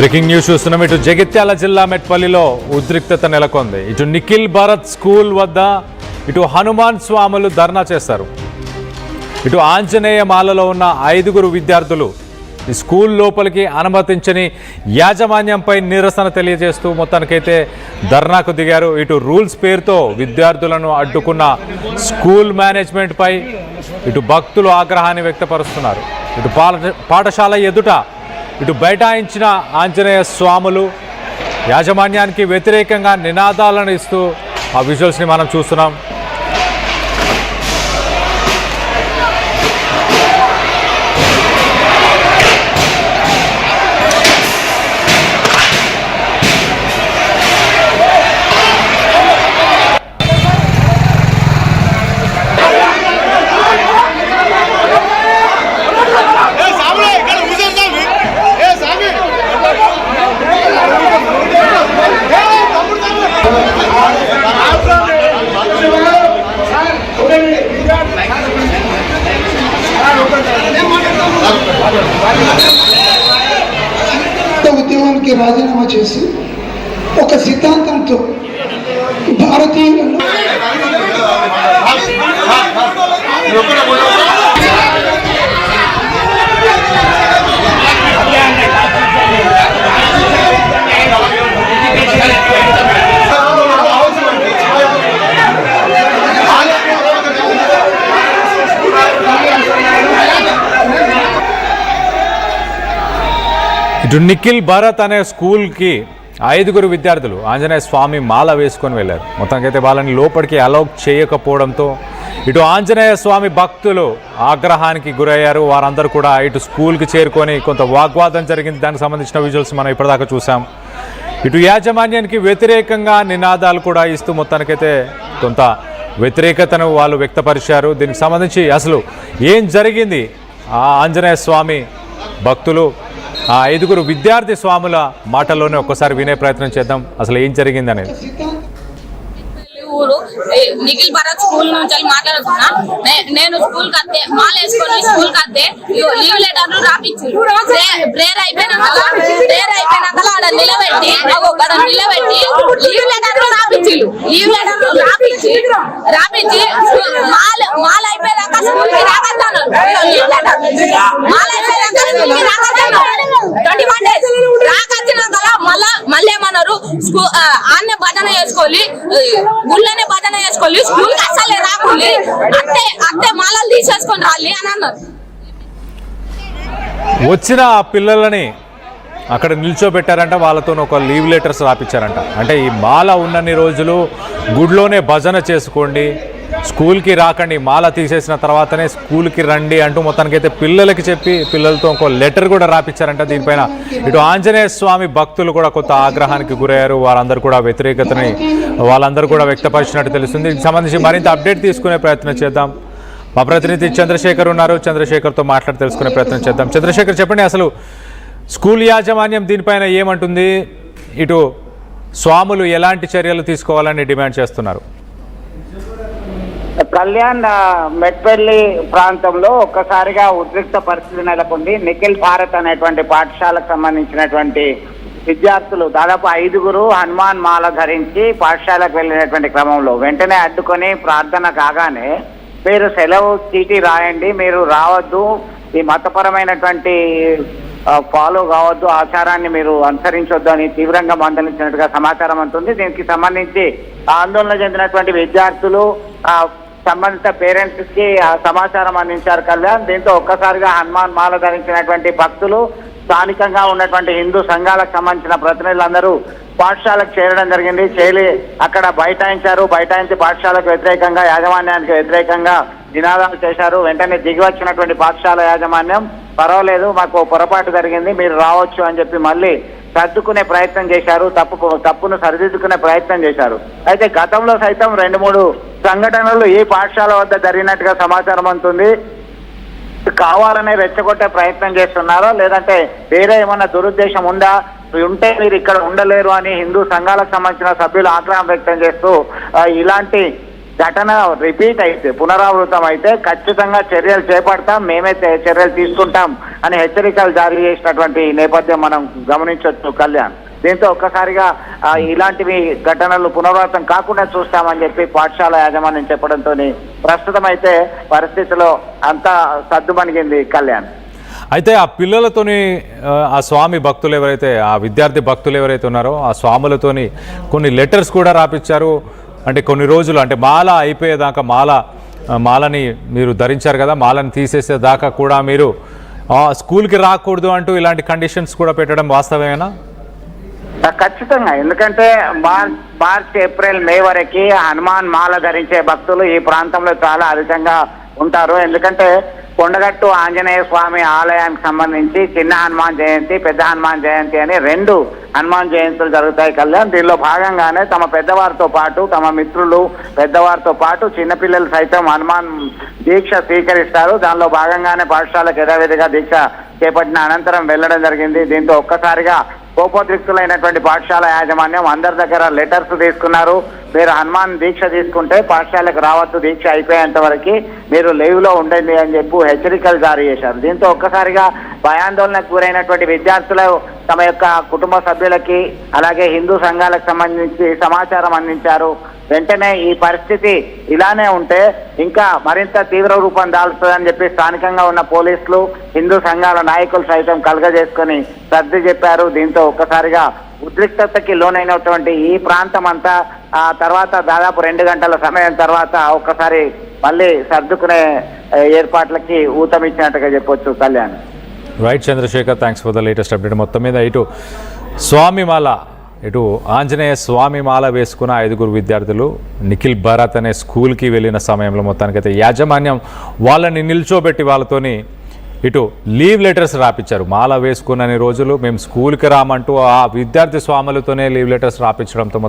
Breaking news చూస్తున్నాం. ఇటు జగిత్యాల జిల్లా మెట్పల్లిలో ఉద్రిక్తత నెలకొంది. ఇటు నిఖిల్ భారత్ స్కూల్ వద్ద ఇటు హనుమాన్ స్వాములు ధర్నా చేస్తారు. ఇటు ఆంజనేయ మాలలో ఉన్న 5 విద్యార్థులు ఈ స్కూల్ లోపలికి అనుమతించని యాజమాన్యంపై నిరసన తెలియజేస్తూ మొత్తానికైతే ధర్నాకు దిగారు. ఇటు రూల్స్ పేరుతో విద్యార్థులను అడ్డుకున్న స్కూల్ మేనేజ్మెంట్పై ఇటు భక్తులు ఆగ్రహాన్ని వ్యక్తపరుస్తున్నారు. ఇటు పాఠశాల ఎదుట ఇటు బైఠాయించిన ఆంజనేయ స్వాములు యాజమాన్యానికి వ్యతిరేకంగా నినాదాలను ఇస్తూ ఆ విజువల్స్ని మనం చూస్తున్నాం. ఉద్యమానికి రాజీనామా చేసి ఒక సిద్ధాంతంతో భారతీయులను ఇటు నిఖిల్ భారత్ అనే స్కూల్కి 5 విద్యార్థులు ఆంజనేయ స్వామి మాల వేసుకొని వెళ్ళారు. మొత్తానికైతే వాళ్ళని లోపలికి అలౌ చేయకపోవడంతో ఇటు ఆంజనేయ స్వామి భక్తులు ఆగ్రహానికి గురయ్యారు. వారందరూ కూడా ఇటు స్కూల్కి చేరుకొని కొంత వాగ్వాదం జరిగింది. దానికి సంబంధించిన విజువల్స్ మనం ఇప్పటిదాకా చూసాం. ఇటు యాజమాన్యానికి వ్యతిరేకంగా నినాదాలు కూడా ఇస్తూ మొత్తానికైతే కొంత వ్యతిరేకతను వాళ్ళు వ్యక్తపరిచారు. దీనికి సంబంధించి అసలు ఏం జరిగింది ఆ ఆంజనేయ స్వామి భక్తులు ఆ 5 విద్యార్థి స్వాముల మాటల్లోనే ఒక్కసారి వినే ప్రయత్నం చేద్దాం. అసలు ఏం జరిగింది అనేది. ఊరు నిఖిల్ భారత్ స్కూల్ నుంచి మాట్లాడుతున్నా. నేను స్కూల్ కత్తే మాల వేసుకొని స్కూల్ కత్తే లీవ్ లెటర్లు రాపించి ప్రేయర్ అయిపోయినాక ఆడ నిలబెట్టి లీవ్ లెటర్లు రాపించి మాల అయిపోయినాక స్కూల్ కి రాగద్దాను. లీవ్ లెటర్ మాల అయిపోయినాక స్కూల్ కి రాగద్దాను. 21 days రాకొచ్చినాక మళ్ళీ ఏమన్నారు ఆన్నే భజన చేసుకోవాలి, గుళ్ళనే భజన చేసుకోవాలి, స్కూల్ కి అసలే రాకుండా అట్టే మాలలు తీసేసుకొని రాలి అని అన్నారు. వచ్చిన ఆ పిల్లలని అక్కడ నిల్చోబెట్టారంట. వాళ్ళతో ఒక లీవ్ లెటర్స్ రాపించారంట. అంటే ఈ మాల ఉన్నన్ని రోజులు గుడిలోనే భజన చేసుకోండి, స్కూల్కి రాకండి, మాల తీసేసిన తర్వాతనే స్కూల్కి రండి అంటూ మొత్తానికైతే పిల్లలకి చెప్పి పిల్లలతో ఒక లెటర్ కూడా రాపించారంట. దీనిపైన ఇటు ఆంజనేయ స్వామి భక్తులు కూడా కొంత ఆగ్రహానికి గురయ్యారు. వారందరూ కూడా వ్యతిరేకతని వాళ్ళందరూ కూడా వ్యక్తపరిచినట్టు తెలుస్తుంది. దీనికి సంబంధించి మరింత అప్డేట్ తీసుకునే ప్రయత్నం చేద్దాం. మా ప్రతినిధి చంద్రశేఖర్ ఉన్నారు. చంద్రశేఖర్తో మాట్లాడి తెలుసుకునే ప్రయత్నం చేద్దాం. చంద్రశేఖర్, చెప్పండి, అసలు స్కూల్ యాజమాన్యం దీనిపైన ఏమంటుంది? ఇటు స్వాములు ఎలాంటి చర్యలు తీసుకోవాలని డిమాండ్ చేస్తున్నారు? కళ్యాణ్ మెట్పల్లి ప్రాంతంలో ఒక్కసారిగా ఉద్రిక్త పరిస్థితి నెలకొంది. నిఖిల్ భారత్ అనేటువంటి పాఠశాలకు సంబంధించినటువంటి విద్యార్థులు దాదాపు 5 హనుమాన్ మాల ధరించి పాఠశాలకు వెళ్ళినటువంటి క్రమంలో వెంటనే అడ్డుకొని ప్రార్థన కాగానే మీరు సెలవు చీటీ రాయండి, మీరు రావద్దు, ఈ మతపరమైనటువంటి ఫాలో కావద్దు, ఆచారాన్ని మీరు అనుసరించొద్దు అని తీవ్రంగా మందలించినట్టుగా సమాచారం ఉంటుంది. దీనికి సంబంధించి ఆందోళన చెందినటువంటి విద్యార్థులు సంబంధిత పేరెంట్స్ కి సమాచారం అందించారు కళ్యాణ్. దీంతో ఒక్కసారిగా హనుమాన్ మాల ధరించినటువంటి భక్తులు, స్థానికంగా ఉన్నటువంటి హిందూ సంఘాలకు సంబంధించిన ప్రతినిధులందరూ పాఠశాలకు చేరడం జరిగింది. అక్కడ బైఠాయించి పాఠశాలకు వ్యతిరేకంగా, యాజమాన్యానికి వ్యతిరేకంగా నినాదాలు చేశారు. వెంటనే దిగి వచ్చినటువంటి పాఠశాల యాజమాన్యం పర్వాలేదు, మాకు పొరపాటు జరిగింది, మీరు రావచ్చు అని చెప్పి మళ్ళీ సర్దుకునే ప్రయత్నం చేశారు. తప్పును సరిదిద్దుకునే ప్రయత్నం చేశారు. అయితే గతంలో సైతం 2-3 సంఘటనలు ఈ పాఠశాల వద్ద జరిగినట్టుగా సమాచారం అందుతుంది. కావాలనే రెచ్చగొట్టే ప్రయత్నం చేస్తున్నారో లేదంటే వేరే ఏమన్నా దురుద్దేశం ఉంటే మీరు ఇక్కడ ఉండలేరు అని హిందూ సంఘాలకు సంబంధించిన సభ్యులు ఆగ్రహం వ్యక్తం చేస్తూ ఇలాంటి ఘటన రిపీట్ అయితే పునరావృతం అయితే ఖచ్చితంగా చర్యలు చేపడతాం, మేమే చర్యలు తీసుకుంటాం అని హెచ్చరికలు జారీ చేసినటువంటి నేపథ్యం మనం గమనించవచ్చు కళ్యాణ్. దీంతో ఒక్కసారిగా ఇలాంటివి ఘటనలు పునరావృతం కాకుండా చూస్తామని చెప్పి పాఠశాల యాజమాన్యం చెప్పడంతో ప్రస్తుతం అయితే పరిస్థితిలో అంతా సద్దుమణిగింది కళ్యాణ్. అయితే ఆ పిల్లలతోని ఆ స్వామి భక్తులు ఎవరైతే, ఆ విద్యార్థి భక్తులు ఎవరైతే ఉన్నారో ఆ స్వాములతోని కొన్ని లెటర్స్ కూడా రాపిచ్చారు. అంటే కొన్ని రోజులు అంటే మాల అయిపోయేదాకా మాలని మీరు ధరించారు కదా, మాలని తీసేసే దాకా కూడా మీరు స్కూల్కి రాకూడదు అంటూ ఇలాంటి కండిషన్స్ కూడా పెట్టడం వాస్తవమేనా? ఖచ్చితంగా, ఎందుకంటే మార్చ్ ఏప్రిల్ మే వరకు హనుమాన్ మాల ధరించే భక్తులు ఈ ప్రాంతంలో చాలా అధికంగా ఉంటారు. ఎందుకంటే కొండగట్టు ఆంజనేయ స్వామి ఆలయానికి సంబంధించి చిన్న హనుమాన్ జయంతి, పెద్ద హనుమాన్ జయంతి అని 2 హనుమాన్ జయంతులు జరుగుతాయి కళ్యాణ్. దీనిలో భాగంగానే తమ పెద్దవారితో పాటు తమ మిత్రులు పెద్దవారితో పాటు చిన్నపిల్లలు సైతం హనుమాన్ దీక్ష స్వీకరిస్తారు. దానిలో భాగంగానే పాఠశాలకు యథావిధిగా దీక్ష చేపట్టిన అనంతరం వెళ్లడం జరిగింది. దీంతో ఒక్కసారిగా కోపోద్రిక్తులైనటువంటి పాఠశాల యాజమాన్యం అందరి దగ్గర లెటర్స్ తీసుకున్నారు. మీరు హనుమాన్ దీక్ష తీసుకుంటే పాఠశాలకు రావద్దు, దీక్ష అయిపోయేంత వరకు మీరు లైవ్ లో ఉండండి అని చెప్పి హెచ్చరికలు జారీ చేశారు. దీంతో ఒక్కసారిగా భయాందోళనకు గురైనటువంటి విద్యార్థులు తమ యొక్క కుటుంబ సభ్యులకి అలాగే హిందూ సంఘాలకు సంబంధించి సమాచారం అందించారు. వెంటనే ఈ పరిస్థితి ఇలానే ఉంటే ఇంకా మరింత తీవ్ర రూపం దాల్చుతుందని చెప్పి స్థానికంగా ఉన్న పోలీసులు, హిందూ సంఘాల నాయకులు సైతం కలగజేసుకొని సర్ది చెప్పారు. దీంతో ఒక్కసారిగా ఉద్రిక్తతకి లోనైనటువంటి ఈ ప్రాంతం అంతా ఆ తర్వాత దాదాపు 2 గంటల సమయం తర్వాత ఒక్కసారి మళ్ళీ సర్దుకునే ఏర్పాట్లకి ఊతమిచ్చినట్టుగా చెప్పొచ్చు Kalyan. Right Chandrashekar, thanks for the latest update. మొత్తం మీద ఇటు స్వామిమాల, ఇటు ఆంజనేయ స్వామి మాల వేసుకున్న 5 విద్యార్థులు నిఖిల్ భారత్ అనే స్కూల్కి వెళ్ళిన సమయంలో మొత్తానికైతే యాజమాన్యం వాళ్ళని నిల్చోబెట్టి వాళ్ళతోని ఇటు లీవ్ లెటర్స్ రాపించారు. మాల వేసుకున్నన్ని రోజులు మేము స్కూల్కి రామంటూ ఆ విద్యార్థి స్వాములతోనే లీవ్ లెటర్స్ రాపించడంతో